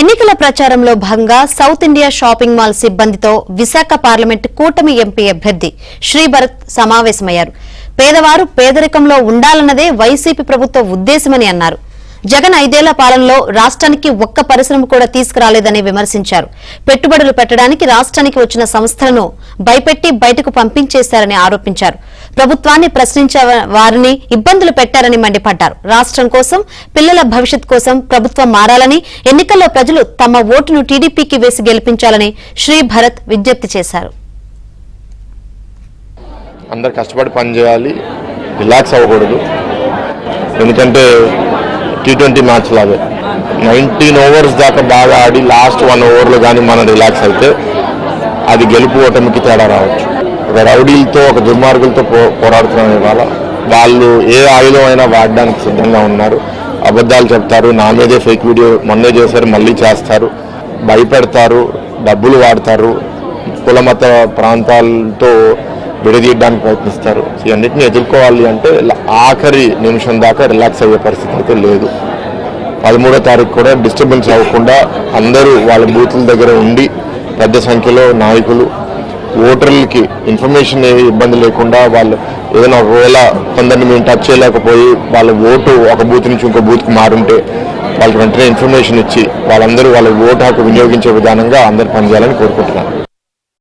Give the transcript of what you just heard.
ఎన్నికల ప్రచారంలో భాగంగా సౌత్ ఇండియా షాపింగ్ మాల్ సిబ్బందితో విశాఖ పార్లమెంట్ కూటమి ఎంపీ అభ్యర్థి శ్రీభరత్ సమావేశమయ్యారు. పేదవారు పేదరికంలో ఉండాలన్నదే వైసీపీ ప్రభుత్వ ఉద్దేశమని అన్నారు. జగన్ 5 ఏళ్ల పాలనలో రాష్ట్రానికి ఒక్క పరిశ్రమ కూడా తీసుకురాలేదని విమర్శించారు. పెట్టుబడులు పెట్టడానికి రాష్ట్రానికి వచ్చిన సంస్థలను భయపెట్టి బయటకు పంపించేశారని ఆరోపించారు. ప్రభుత్వాన్ని ప్రశ్నించే వారిని ఇబ్బందులు పెట్టారని మండిపడ్డారు. రాష్ట్రం కోసం, పిల్లల భవిష్యత్ కోసం ప్రభుత్వం మారాలని, ఎన్నికల్లో ప్రజలు తమ ఓటును టీడీపీకి వేసి గెలిపించాలని శ్రీభరత్ విజ్ఞప్తి చేశారు. అందరు కష్టపడి పని చేయాలి, రిలాక్స్ అవ్వకూడదు. ఎందుకంటే T20 మ్యాచ్ లాగే 19 ఓవర్స్ దాకా బాగా ఆడి లాస్ట్ 1 ఓవర్లో కానీ మనం రిలాక్స్ అయితే అది గెలుపు ఓటమికి తేడా రావచ్చు. ఒక రౌడీలతో, ఒక దుర్మార్గులతో పోరాడుతున్నాం. ఇవాళ వాళ్ళు ఏ ఆయుధం అయినా వాడడానికి సిద్ధంగా ఉన్నారు. అబద్ధాలు చెప్తారు, నా మీదే ఫేక్ వీడియో మొన్నే చేశారు, మళ్ళీ చేస్తారు, భయపెడతారు, డబ్బులు వాడతారు, కుల మత ప్రాంతాలతో విడదీయడానికి ప్రయత్నిస్తారు. ఇవన్నిటిని ఎదుర్కోవాలి అంటే ఆఖరి నిమిషం దాకా రిలాక్స్ అయ్యే పరిస్థితి అయితే లేదు. 13వ తారీఖు కూడా డిస్టర్బెన్స్ అవ్వకుండా అందరూ వాళ్ళ బూతుల దగ్గర ఉండి పెద్ద సంఖ్యలో నాయకులు ఓటర్లకి ఇన్ఫర్మేషన్ ఏమి ఇబ్బంది లేకుండా వాళ్ళు ఏదైనా ఒకవేళ కొందరిని మేము టచ్ చేయలేకపోయి వాళ్ళ ఓటు ఒక బూత్ నుంచి ఇంకో బూత్కి మారుంటే వాళ్ళకి వెంటనే ఇన్ఫర్మేషన్ ఇచ్చి వాళ్ళందరూ వాళ్ళ ఓటు హక్కు వినియోగించే విధానంగా అందరూ పనిచేయాలని కోరుకుంటున్నారు.